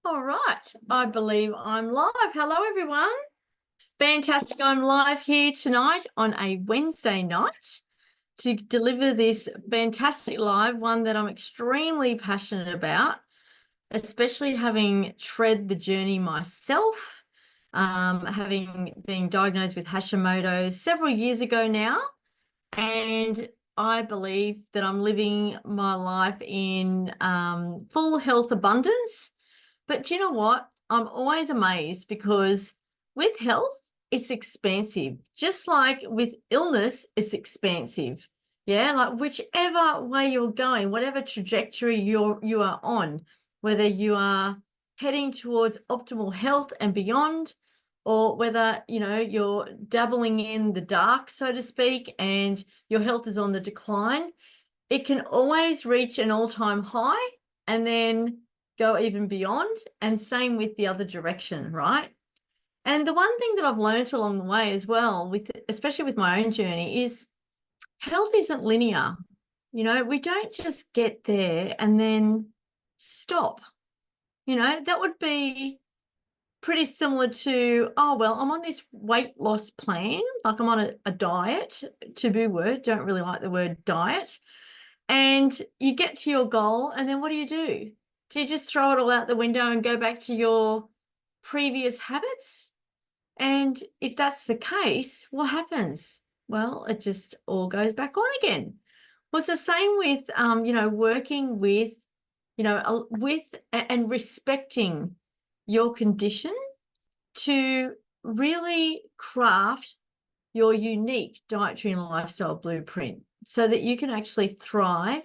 All right, I believe I'm live. Hello, everyone. Fantastic. I'm live here tonight on a Wednesday night to deliver this fantastic live, one that I'm extremely passionate about, especially having tread the journey myself, having been diagnosed with Hashimoto several years ago now. And I believe that I'm living my life in full health abundance. But do you know what? I'm always amazed because with health, it's expansive. Just like with illness, it's expansive. Yeah, like whichever way you're going, whatever trajectory you are on, whether you are heading towards optimal health and beyond, or whether you're dabbling in the dark, so to speak, and your health is on the decline, it can always reach an all-time high and then go even beyond, and same with the other direction, right? And the one thing that I've learned along the way as well, especially with my own journey, is health isn't linear. We don't just get there and then stop. That would be pretty similar to, oh, well, I'm on this weight loss plan, like I'm on a diet, taboo word, don't really like the word diet. And you get to your goal, and then what do? Do you just throw it all out the window and go back to your previous habits? And if that's the case, what happens? Well, it just all goes back on again. Well, it's the same with, working with, and respecting your condition to really craft your unique dietary and lifestyle blueprint so that you can actually thrive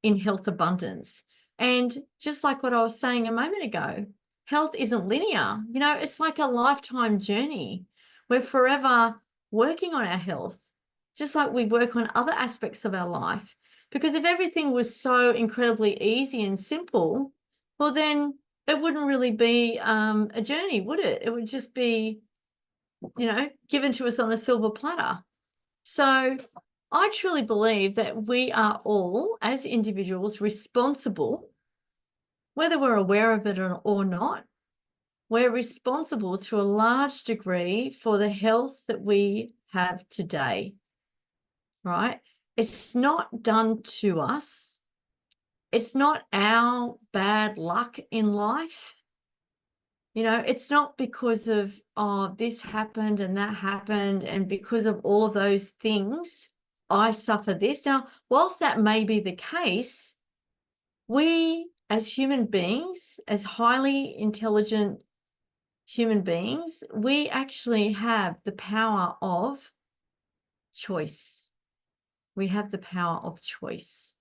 in health abundance. And just like what I was saying a moment ago, health isn't linear. It's like a lifetime journey. We're forever working on our health, just like we work on other aspects of our life. Because if everything was so incredibly easy and simple, well, then it wouldn't really be a journey, would it? It would just be, given to us on a silver platter. So I truly believe that we are all, as individuals, responsible, whether we're aware of it or not. We're responsible to a large degree for the health that we have today, right? It's not done to us. It's not our bad luck in life. It's not because of, oh, this happened and that happened, and because of all of those things, I suffer this. Now, whilst that may be the case, we as human beings, as highly intelligent human beings, we actually have the power of choice. We have the power of choice.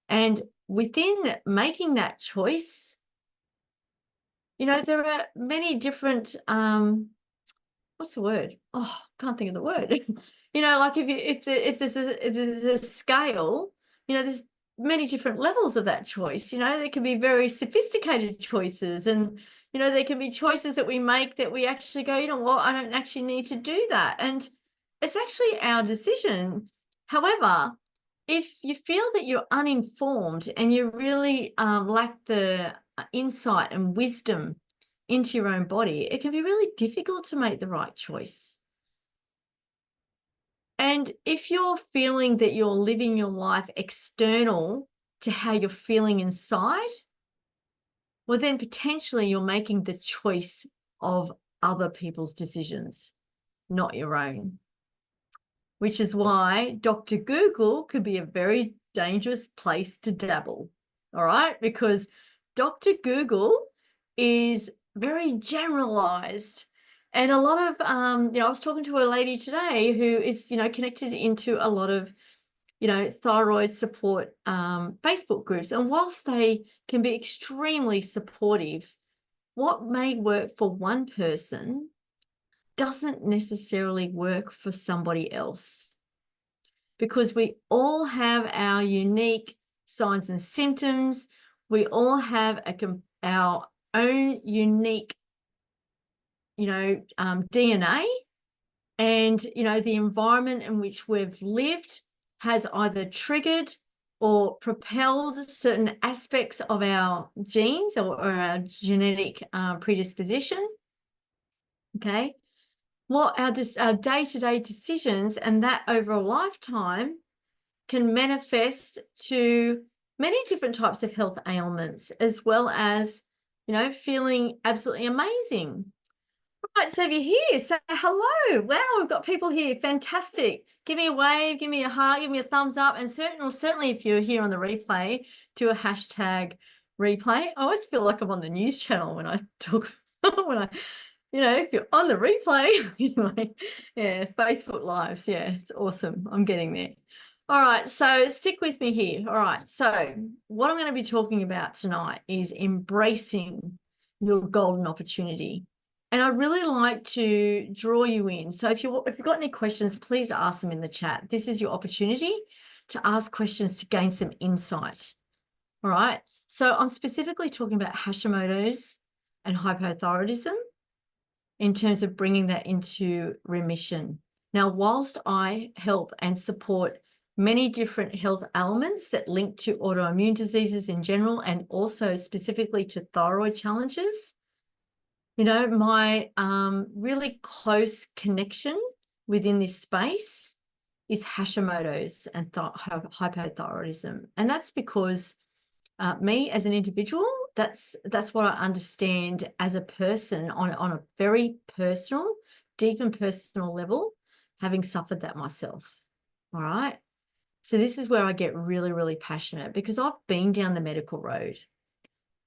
And within making that choice, there are many different, what's the word? Oh, can't think of the word. Like if there's a scale, there's many different levels of that choice. There can be very sophisticated choices, and there can be choices that we make that we actually go, you know what, I don't actually need to do that. And it's actually our decision. However, if you feel that you're uninformed and you really lack the insight and wisdom into your own body, it can be really difficult to make the right choice. And if you're feeling that you're living your life external to how you're feeling inside, well, then potentially you're making the choice of other people's decisions, not your own. Which is why Dr. Google could be a very dangerous place to dabble, all right? Because Dr. Google is very generalized. And a lot of, I was talking to a lady today who is, connected into a lot of, thyroid support Facebook groups. And whilst they can be extremely supportive, what may work for one person doesn't necessarily work for somebody else, because we all have our unique signs and symptoms. We all have our own unique, DNA, and, the environment in which we've lived has either triggered or propelled certain aspects of our genes or our genetic predisposition. Okay. What our day-to-day decisions and that over a lifetime can manifest to many different types of health ailments, as well as, feeling absolutely amazing. Right, so if you're here, say hello. Wow, we've got people here. Fantastic. Give me a wave, give me a heart, give me a thumbs up. And certainly if you're here on the replay, do a hashtag replay. I always feel like I'm on the news channel when I talk, when I, if you're on the replay, anyway, yeah, Facebook Lives. Yeah, it's awesome. I'm getting there. All right, so stick with me here. All right, so what I'm going to be talking about tonight is embracing your golden opportunity. And I'd really like to draw you in. So if you've got any questions, please ask them in the chat. This is your opportunity to ask questions to gain some insight. All right. So I'm specifically talking about Hashimoto's and hypothyroidism in terms of bringing that into remission. Now, whilst I help and support many different health elements that link to autoimmune diseases in general and also specifically to thyroid challenges, my really close connection within this space is Hashimoto's and hypothyroidism. And that's because me as an individual, that's what I understand as a person on a very personal, deep and personal level, having suffered that myself. All right. So this is where I get really, really passionate because I've been down the medical road.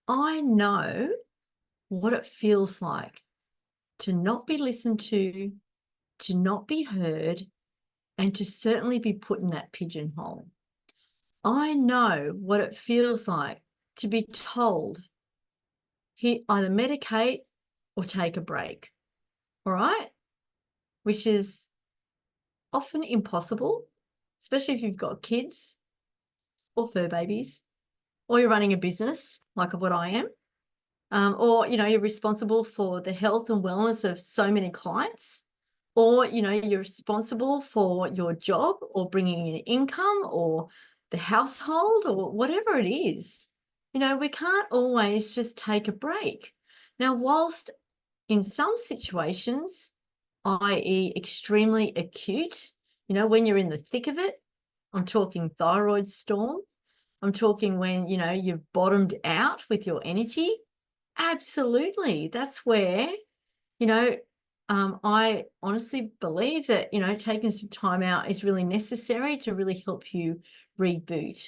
I know what it feels like to not be listened to not be heard, and to certainly be put in that pigeonhole. I know what it feels like to be told, either medicate or take a break, all right? Which is often impossible, especially if you've got kids or fur babies, or you're running a business like what I am. Or, you're responsible for the health and wellness of so many clients, or, you're responsible for your job or bringing in income or the household or whatever it is. We can't always just take a break. Now, whilst in some situations, i.e. extremely acute, when you're in the thick of it, I'm talking thyroid storm, I'm talking when, you've bottomed out with your energy. Absolutely. That's where, I honestly believe that, taking some time out is really necessary to really help you reboot,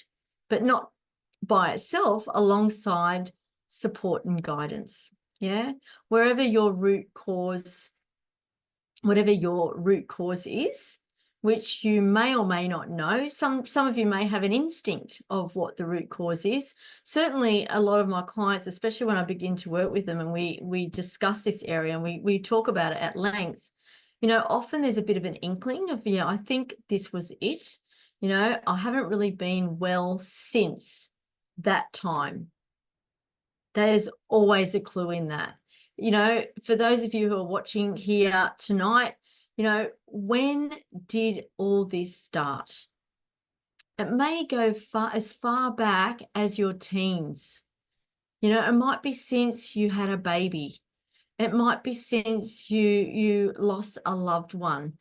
but not by itself, alongside support and guidance. Yeah. Whatever your root cause is, which you may or may not know. Some of you may have an instinct of what the root cause is. Certainly a lot of my clients, especially when I begin to work with them and we discuss this area and we talk about it at length, often there's a bit of an inkling of, I think this was it. I haven't really been well since that time. There's always a clue in that. For those of you who are watching here tonight, when did all this start? It may go as far back as your teens. It might be since you had a baby. It might be since you lost a loved one.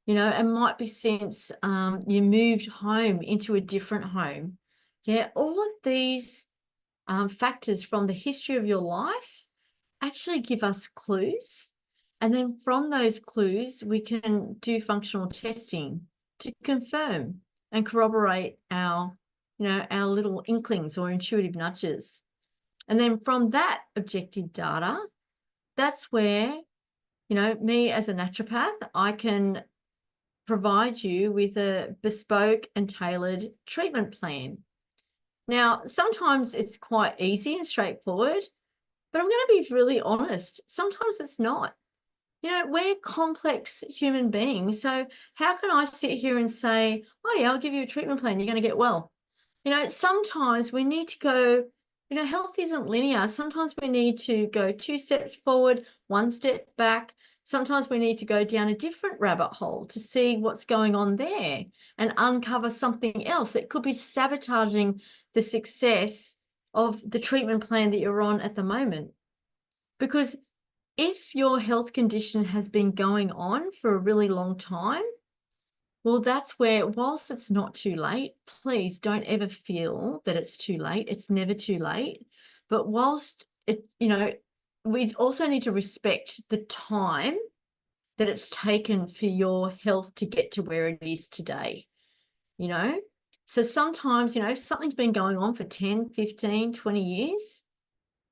It might be since you moved home into a different home. Yeah, all of these factors from the history of your life actually give us clues. And then from those clues, we can do functional testing to confirm and corroborate our little inklings or intuitive nudges. And then from that objective data, that's where, me as a naturopath, I can provide you with a bespoke and tailored treatment plan. Now, sometimes it's quite easy and straightforward, but I'm going to be really honest. Sometimes it's not. We're complex human beings. So how can I sit here and say, oh, yeah, I'll give you a treatment plan, you're going to get well? Sometimes we need to go, health isn't linear. Sometimes we need to go 2 steps forward, 1 step back. Sometimes we need to go down a different rabbit hole to see what's going on there and uncover something else that could be sabotaging the success of the treatment plan that you're on at the moment. Because if your health condition has been going on for a really long time, well, that's where, whilst it's not too late, please don't ever feel that it's too late. It's never too late. But whilst it, we also need to respect the time that it's taken for your health to get to where it is today, So sometimes, if something's been going on for 10, 15, 20 years,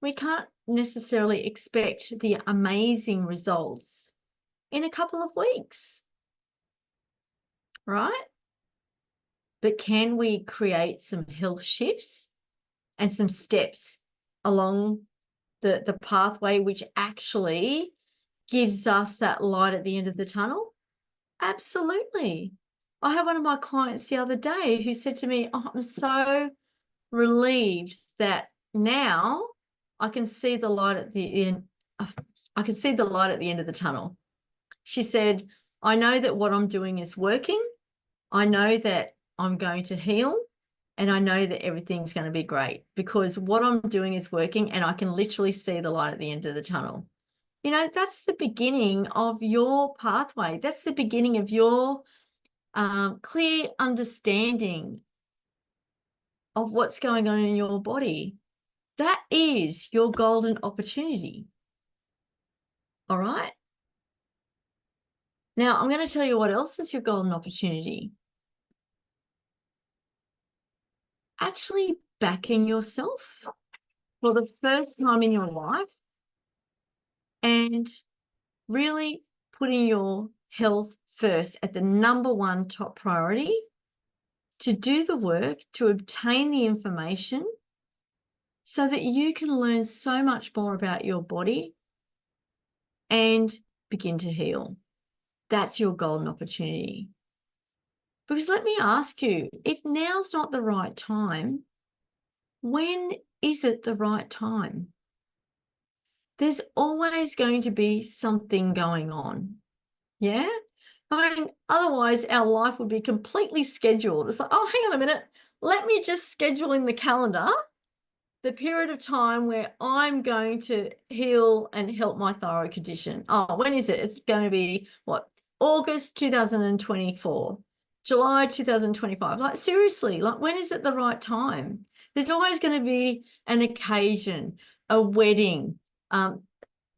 we can't necessarily expect the amazing results in a couple of weeks, right? But can we create some health shifts and some steps along the pathway which actually gives us that light at the end of the tunnel? Absolutely. I had one of my clients the other day who said to me, "Oh, I'm so relieved that now I can see the light at the end. I can see the light at the end of the tunnel." She said, "I know that what I'm doing is working. I know that I'm going to heal, and I know that everything's going to be great because what I'm doing is working and I can literally see the light at the end of the tunnel." That's the beginning of your pathway. That's the beginning of your clear understanding of what's going on in your body. That is your golden opportunity. All right. Now, I'm going to tell you what else is your golden opportunity. Actually backing yourself for the first time in your life and really putting your health first at the number one top priority, to do the work, to obtain the information so that you can learn so much more about your body and begin to heal. That's your golden opportunity. Because let me ask you, if now's not the right time, when is it the right time? There's always going to be something going on. Yeah? I mean, otherwise our life would be completely scheduled. It's like, oh, hang on a minute. Let me just schedule in the calendar the period of time where I'm going to heal and help my thyroid condition. Oh, when is it? It's going to be what? August 2024, July 2025. Like, seriously, like, when is it the right time? There's always going to be an occasion, a wedding, a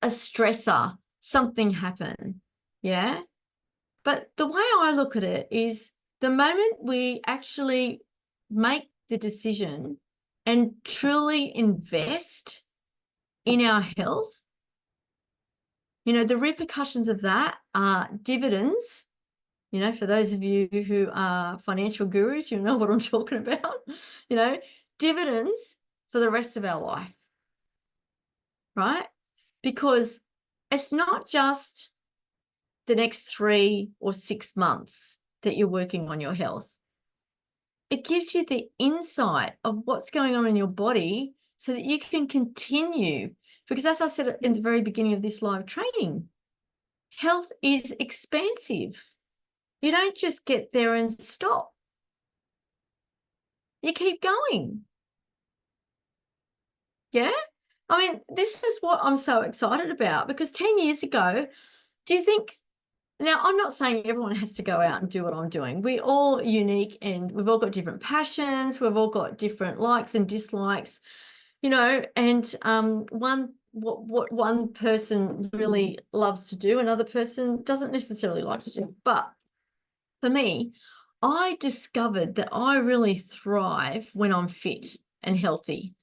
stressor, something happen. Yeah. But the way I look at it is the moment we actually make the decision and truly invest in our health, the repercussions of that are dividends. For those of you who are financial gurus, you know what I'm talking about, dividends for the rest of our life, right? Because it's not just the next 3 or 6 months that you're working on your health. It gives you the insight of what's going on in your body so that you can continue. Because as I said in the very beginning of this live training, health is expansive. You don't just get there and stop. You keep going. Yeah? I mean, this is what I'm so excited about, because 10 years ago, do you think, now I'm not saying everyone has to go out and do what I'm doing. We're all unique and we've all got different passions. We've all got different likes and dislikes, and what one person really loves to do, another person doesn't necessarily like to do. But for me, I discovered that I really thrive when I'm fit and healthy.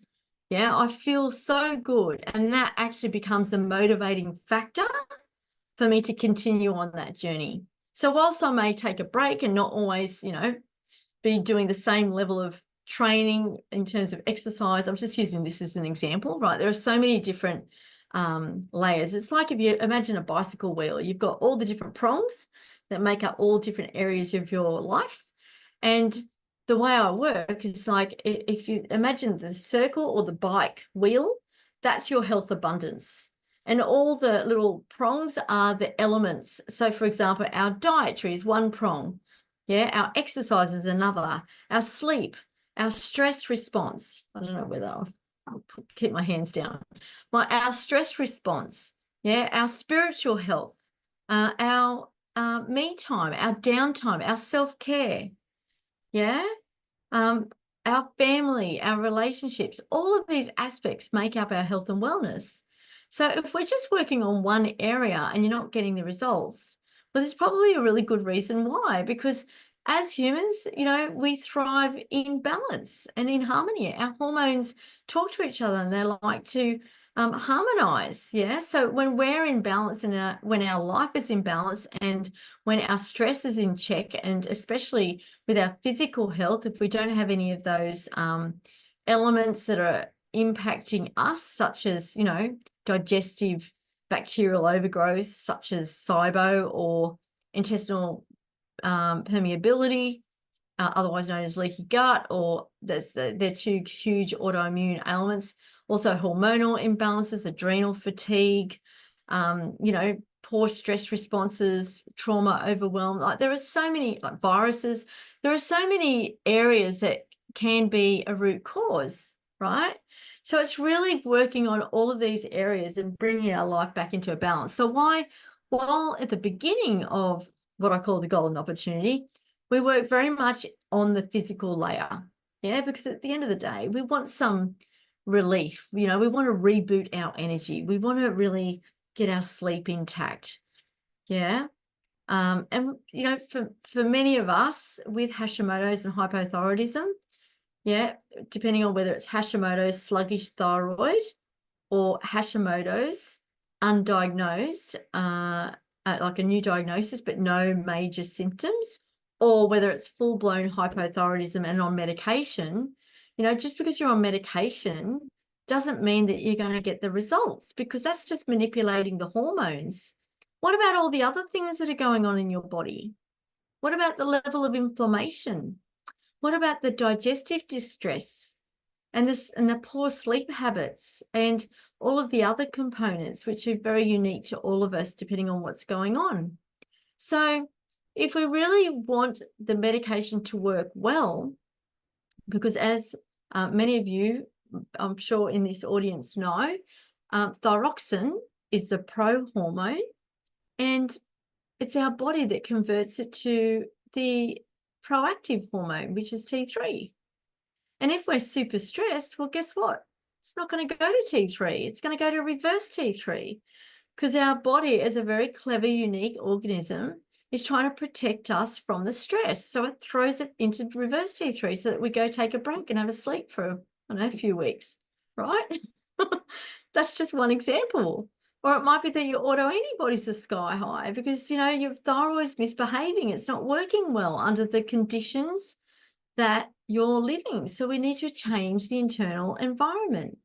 Yeah, I feel so good. And that actually becomes a motivating factor for me to continue on that journey. So whilst I may take a break and not always, be doing the same level of training in terms of exercise, I'm just using this as an example, right? There are so many different layers. It's like if you imagine a bicycle wheel, you've got all the different prongs that make up all different areas of your life. And the way I work is like, if you imagine the circle or the bike wheel, that's your health abundance. And all the little prongs are the elements. So, for example, our dietary is one prong. Yeah, our exercise is another. Our sleep, our stress response. I don't know whether I'll keep my hands down. Our stress response. Yeah, our spiritual health, our me time, our downtime, our self-care. Yeah. Um, our family, our relationships, all of these aspects make up our health and wellness. So if we're just working on one area and you're not getting the results, well, there's probably a really good reason why, because as humans, we thrive in balance and in harmony. Our hormones talk to each other and they like to harmonize. Yeah. So when we're in balance and when our life is in balance and when our stress is in check, and especially with our physical health, if we don't have any of those elements that are impacting us, such as, digestive bacterial overgrowth, such as SIBO or intestinal permeability, otherwise known as leaky gut, or they're two huge autoimmune ailments. Also hormonal imbalances, adrenal fatigue, poor stress responses, trauma, overwhelm. Like there are so many, like viruses, there are so many areas that can be a root cause, right? So it's really working on all of these areas and bringing our life back into a balance. So while at the beginning of what I call the golden opportunity, we work very much on the physical layer. Yeah, because at the end of the day, we want some relief. We want to reboot our energy. We want to really get our sleep intact. Yeah. And for many of us with Hashimoto's and hypothyroidism, yeah, depending on whether it's Hashimoto's sluggish thyroid or Hashimoto's undiagnosed, like a new diagnosis, but no major symptoms, or whether it's full-blown hypothyroidism and on medication, just because you're on medication doesn't mean that you're going to get the results, because that's just manipulating the hormones. What about all the other things that are going on in your body? What about the level of inflammation? What about the digestive distress and the poor sleep habits and all of the other components, which are very unique to all of us, depending on what's going on? So if we really want the medication to work well, because as many of you, I'm sure in this audience know, thyroxine is the pro hormone, and it's our body that converts it to the proactive hormone, which is T3. And if we're super stressed, well, guess what? It's not going to go to T3. It's going to go to reverse T3, because our body is a very clever, unique organism, is trying to protect us from the stress. So it throws it into reverse T3 so that we go take a break and have a sleep for, I don't know, a few weeks, right? That's just one example. Or it might be that your autoantibodies are sky high because, your thyroid's misbehaving. It's not working well under the conditions that you're living. So we need to change the internal environment.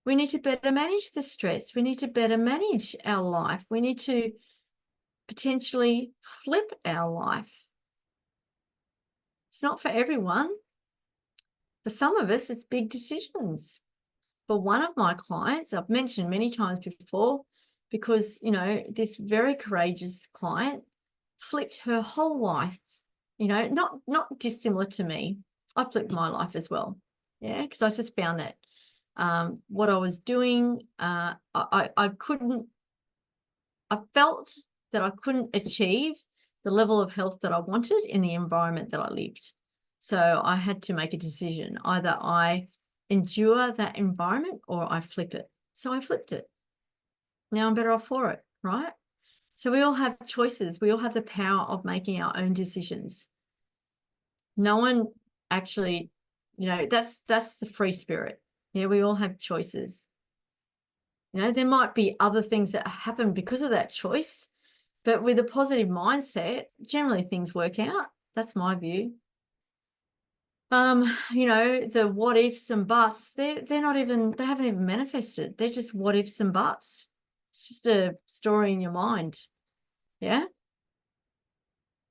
We need to better manage the stress. We need to better manage our life. We need to potentially flip our life. It's not for everyone. For some of us, it's big decisions. For one of my clients, I've mentioned many times before, because, this very courageous client flipped her whole life, not dissimilar to me. I flipped my life as well. Yeah, because I just found that what I was doing, I felt that I couldn't achieve the level of health that I wanted in the environment that I lived. So I had to make a decision. Either I endure that environment or I flip it. So I flipped it. Now I'm better off for it, right? So we all have choices. We all have the power of making our own decisions. No one actually, that's the free spirit. Yeah, we all have choices. There might be other things that happen because of that choice, but with a positive mindset, generally things work out. That's my view. The what ifs and buts, they haven't even manifested. They're just what ifs and buts. It's just a story in your mind. Yeah.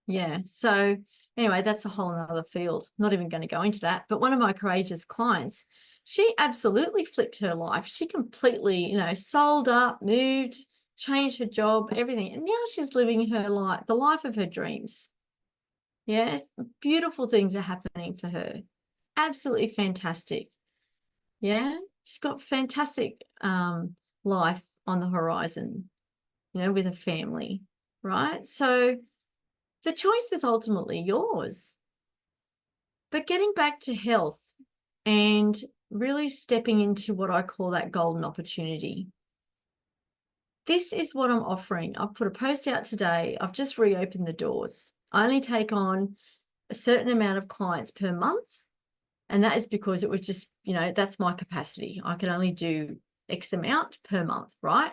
Yeah. So anyway, that's a whole nother field. Not even going to go into that. But one of my courageous clients she absolutely flipped her life. She completely, sold up, moved, changed her job, everything. And now she's living her life, the life of her dreams. Yes, beautiful things are happening for her. Absolutely fantastic. Yeah, she's got fantastic life on the horizon, with a family, right? So the choice is ultimately yours. But getting back to health and really stepping into what I call that golden opportunity. This is what I'm offering. I've put a post out today. I've just reopened the doors. I only take on a certain amount of clients per month. And that is because it was just, that's my capacity. I can only do X amount per month, right?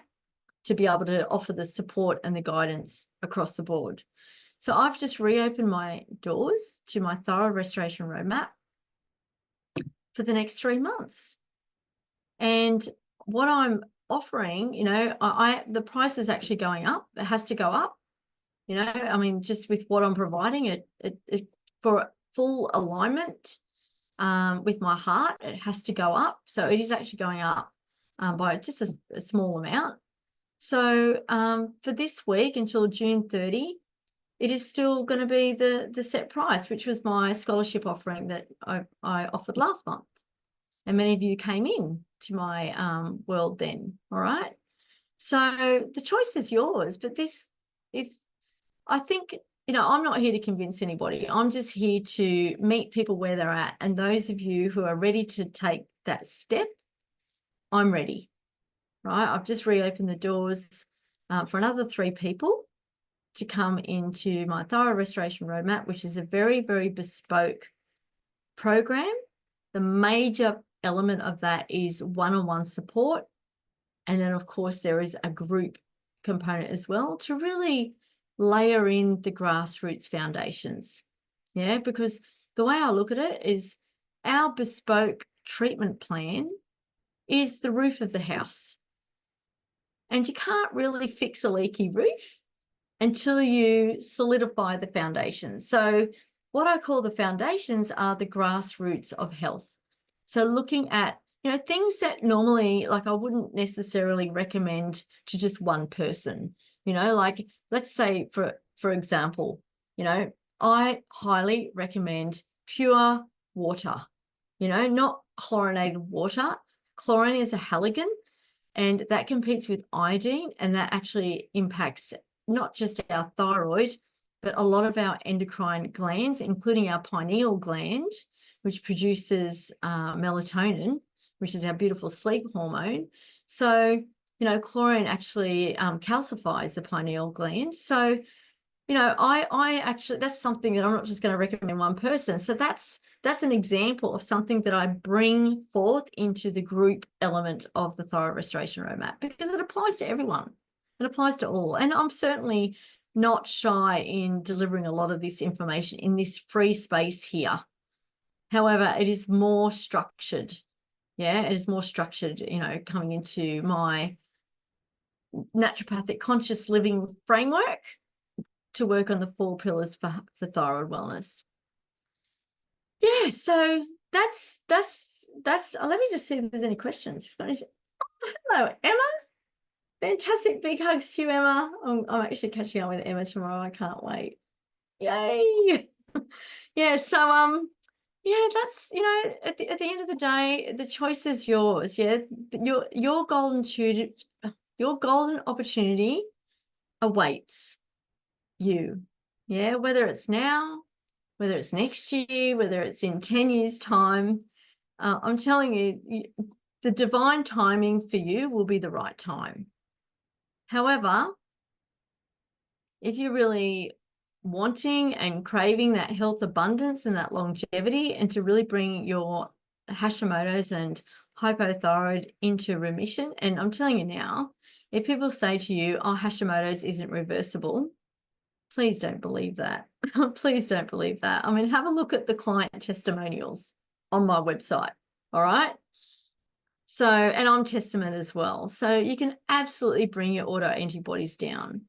To be able to offer the support and the guidance across the board. So I've just reopened my doors to my thyroid restoration roadmap for the next 3 months. And what I'm offering, the price is actually going up. It has to go up. Just with what I'm providing, it for full alignment with my heart, it has to go up. So it is actually going up by just a small amount. So for this week until June 30, it is still going to be the set price, which was my scholarship offering that I offered last month. And many of you came in to my world then, all right? So the choice is yours, but I think, I'm not here to convince anybody. I'm just here to meet people where they're at. And those of you who are ready to take that step, I'm ready, right? I've just reopened the doors for another 3 people to come into my thyroid restoration roadmap, which is a very, very bespoke program. The major element of that is one-on-one support. And then, of course, there is a group component as well to really layer in the grassroots foundations. Yeah, because the way I look at it is our bespoke treatment plan is the roof of the house. And you can't really fix a leaky roof until you solidify the foundations. So what I call the foundations are the grassroots of health. So looking at, things that normally, like I wouldn't necessarily recommend to just one person, like let's say for example, I highly recommend pure water, not chlorinated water. Chlorine is a halogen and that competes with iodine, and that actually impacts not just our thyroid, but a lot of our endocrine glands, including our pineal gland, which produces melatonin, which is our beautiful sleep hormone. So, chlorine actually calcifies the pineal gland. So, I actually, that's something that I'm not just going to recommend one person. So that's an example of something that I bring forth into the group element of the thyroid restoration roadmap, because it applies to everyone. It applies to all. And I'm certainly not shy in delivering a lot of this information in this free space here. However, it is more structured. Yeah, it is more structured, coming into my naturopathic conscious living framework to work on the 4 pillars for thyroid wellness. Yeah, so that's let me just see if there's any questions. Hello, Emma. Fantastic. Big hugs to you, Emma. I'm actually catching up with Emma tomorrow. I can't wait. Yay. Yeah, so yeah, that's, at the end of the day, the choice is yours. Yeah, your golden opportunity awaits you. Yeah, whether it's now, whether it's next year, whether it's in 10 years' time, I'm telling you, the divine timing for you will be the right time. However, if you're really wanting and craving that health abundance and that longevity, and to really bring your Hashimoto's and hypothyroid into remission, and I'm telling you now, if people say to you, oh, Hashimoto's isn't reversible, please don't believe that. Please don't believe that. I mean, have a look at the client testimonials on my website, all right? So, and I'm testament as well. So you can absolutely bring your autoantibodies down.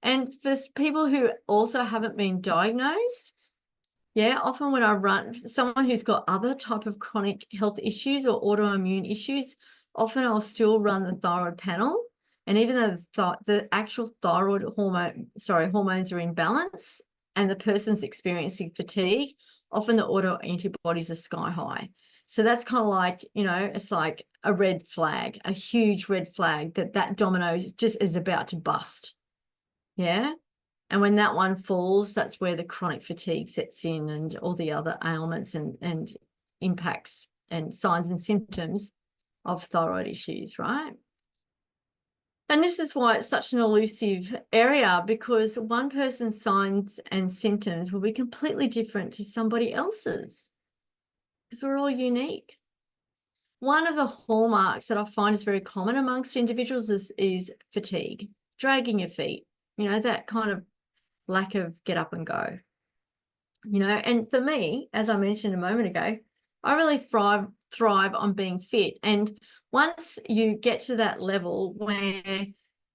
And for people who also haven't been diagnosed, Yeah, often when I run, someone who's got other type of chronic health issues or autoimmune issues, often I'll still run the thyroid panel. And even though the actual thyroid hormones are in balance and the person's experiencing fatigue, often the autoantibodies are sky high. So that's kind of like, it's like a red flag, a huge red flag that dominoes just is about to bust. Yeah. And when that one falls, that's where the chronic fatigue sets in and all the other ailments and impacts and signs and symptoms of thyroid issues, right? And this is why it's such an elusive area, because one person's signs and symptoms will be completely different to somebody else's, because we're all unique. One of the hallmarks that I find is very common amongst individuals is fatigue, dragging your feet, that kind of lack of get up and go. And for me, as I mentioned a moment ago, I really thrive on being fit. And once you get to that level where,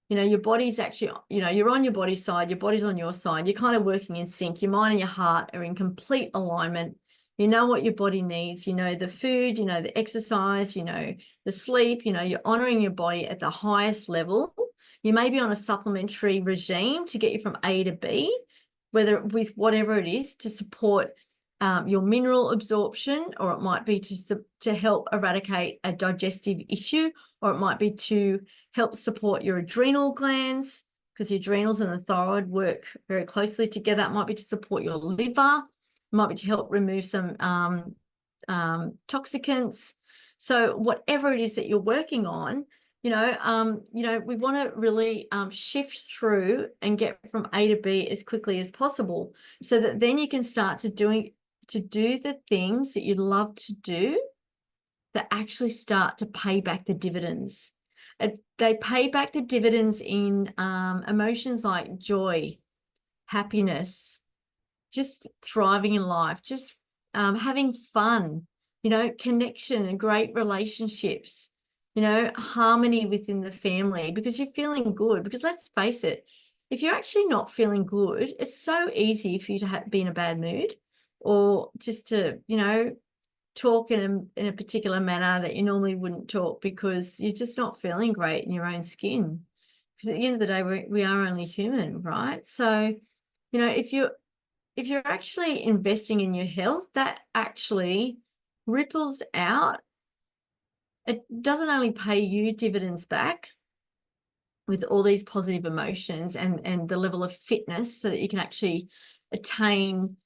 your body's actually, you're on your body side, your body's on your side, you're kind of working in sync, your mind and your heart are in complete alignment. You know what your body needs, the food, the exercise, the sleep, you're honoring your body at the highest level. You may be on a supplementary regime to get you from A to B, whether with whatever it is to support your mineral absorption, or it might be to help eradicate a digestive issue, or it might be to help support your adrenal glands, because the adrenals and the thyroid work very closely together. It might be to support your liver. It might be to help remove some toxicants. So whatever it is that you're working on, we want to really shift through and get from A to B as quickly as possible, so that then you can start to do the things that you love to do that actually start to pay back the dividends. They pay back the dividends in emotions like joy, happiness, just thriving in life, just having fun, connection and great relationships, harmony within the family, because you're feeling good. Because let's face it, if you're actually not feeling good, it's so easy for you to be in a bad mood, or just to, talk in a particular manner that you normally wouldn't talk, because you're just not feeling great in your own skin. Because at the end of the day, we are only human, right? So, if you're actually investing in your health, that actually ripples out. It doesn't only pay you dividends back with all these positive emotions and the level of fitness, so that you can actually attain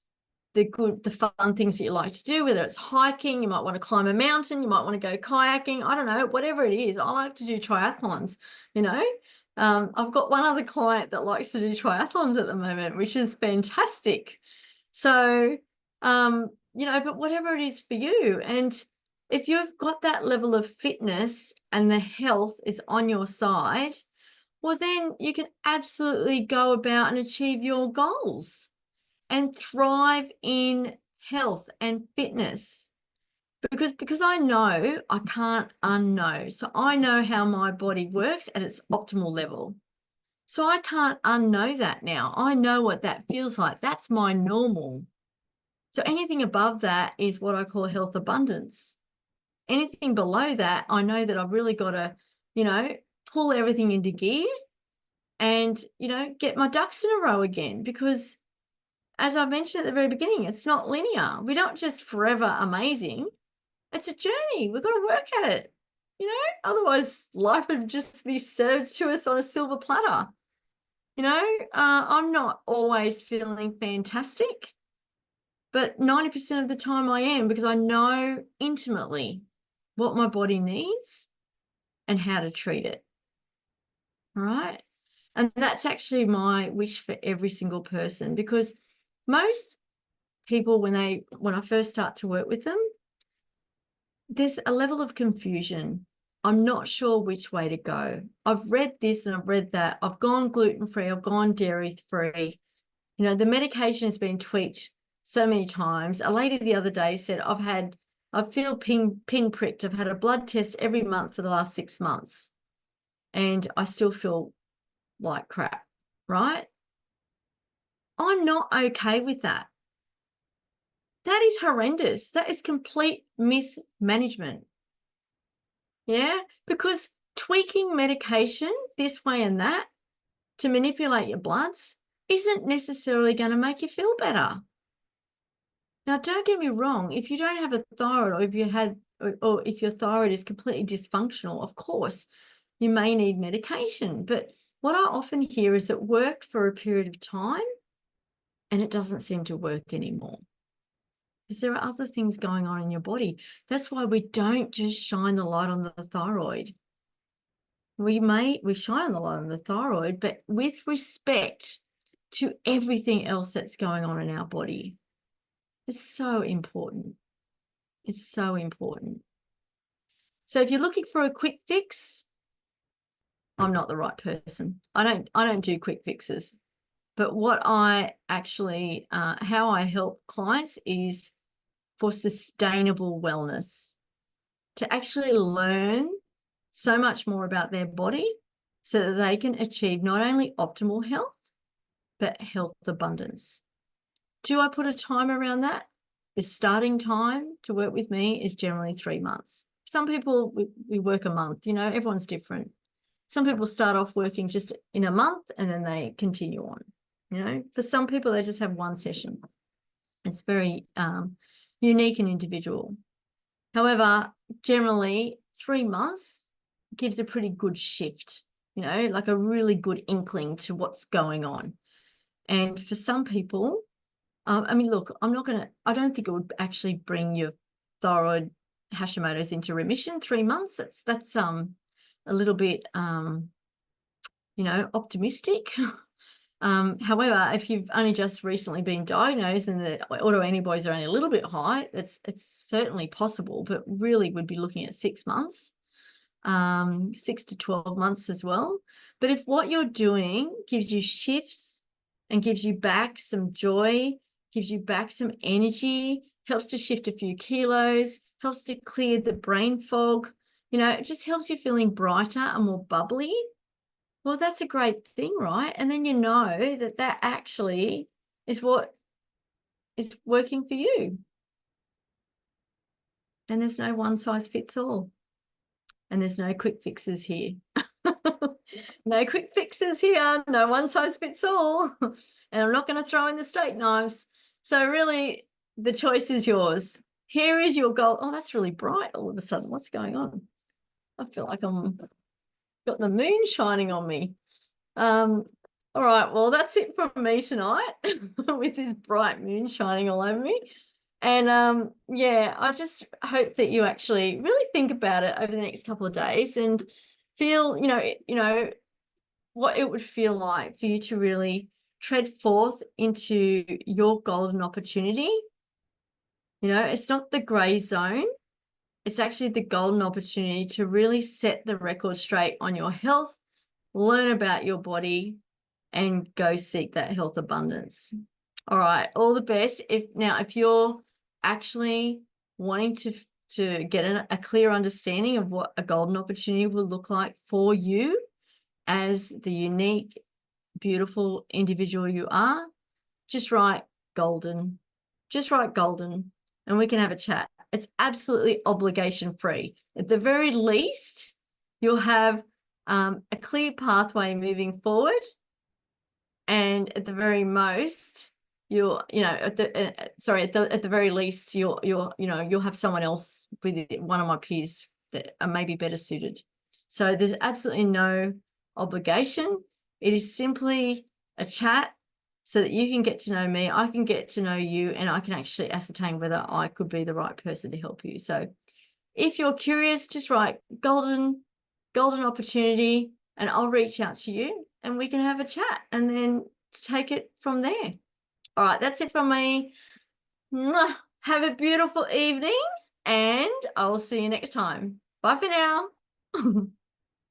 the fun things that you like to do, whether it's hiking, you might want to climb a mountain, you might want to go kayaking, I don't know, whatever it is. I like to do triathlons, I've got one other client that likes to do triathlons at the moment, which is fantastic. So, but whatever it is for you, and if you've got that level of fitness and the health is on your side, well, then you can absolutely go about and achieve your goals and thrive in health and fitness. Because I know I can't unknow. So I know how my body works at its optimal level. So I can't unknow that now. I know what that feels like. That's my normal. So anything above that is what I call health abundance. Anything below that, I know that I've really got to, pull everything into gear and, get my ducks in a row again. Because as I mentioned at the very beginning, it's not linear. We're not just forever amazing. It's a journey. We've got to work at it. Otherwise life would just be served to us on a silver platter. I'm not always feeling fantastic, but 90% of the time I am, because I know intimately what my body needs and how to treat it. All right. And that's actually my wish for every single person, because most people, when I first start to work with them, there's a level of confusion. I'm not sure which way to go. I've read this and I've read that. I've gone gluten-free, I've gone dairy-free. The medication has been tweaked so many times. A lady the other day said, I feel pin pricked. I've had a blood test every month for the last 6 months and I still feel like crap, right? I'm not okay with that. That is horrendous. That is complete mismanagement. Yeah, because tweaking medication this way and that to manipulate your bloods isn't necessarily going to make you feel better. Now, don't get me wrong, if you don't have a thyroid, or if you had, or if your thyroid is completely dysfunctional, of course, you may need medication. But what I often hear is it worked for a period of time and it doesn't seem to work anymore. Because there are other things going on in your body. That's why we don't just shine the light on the thyroid. We shine the light on the thyroid, but with respect to everything else that's going on in our body. It's so important. It's so important. So if you're looking for a quick fix, I'm not the right person. I don't do quick fixes. But what I actually, how I help clients is for sustainable wellness, to actually learn so much more about their body so that they can achieve not only optimal health, but health abundance. Do I put a time around that? The starting time to work with me is generally 3 months. Some people, we work a month, you know, everyone's different. Some people start off working just in a month and then they continue on, you know. For some people, they just have one session. It's very unique and individual. However, generally 3 months gives a pretty good shift, you know, like a really good inkling to what's going on. And for some people, I mean, look, I don't think it would actually bring your thyroid Hashimoto's into remission 3 months. That's a little bit, you know, optimistic. However, if you've only just recently been diagnosed and the autoantibodies are only a little bit high, it's certainly possible, but really would be looking at 6 months, 6 to 12 months as well. But if what you're doing gives you shifts and gives you back some joy, gives you back some energy, helps to shift a few kilos, helps to clear the brain fog, you know, it just helps you feeling brighter and more bubbly. Well, that's a great thing, right? And then you know that that actually is what is working for you. And there's no one size fits all. And there's no quick fixes here. No quick fixes here. No one size fits all. And I'm not going to throw in the steak knives. So really, the choice is yours. Here is your goal. Oh, that's really bright all of a sudden. What's going on? I feel like I'm got the moon shining on me. All right, well, that's it from me tonight with this bright moon shining all over me. And yeah, I just hope that you actually really think about it over the next couple of days and feel, you know, what it would feel like for you to really tread forth into your golden opportunity. You know, it's not the gray zone. It's actually the golden opportunity to really set the record straight on your health, learn about your body, and go seek that health abundance. All right, all the best. If you're actually wanting to get a clear understanding of what a golden opportunity will look like for you as the unique, beautiful individual you are, just write golden. Just write golden, and we can have a chat. It's absolutely obligation free. At the very least, you'll have a clear pathway moving forward. And at the very most, you'll, you know, at the very least, you'll have someone else with it, one of my peers that are maybe better suited. So there's absolutely no obligation. It is simply a chat so that you can get to know me, I can get to know you, and I can actually ascertain whether I could be the right person to help you. So if you're curious, just write golden opportunity, and I'll reach out to you and we can have a chat and then take it from there. All right, that's it from me. Mwah. Have a beautiful evening and I'll see you next time. Bye for now.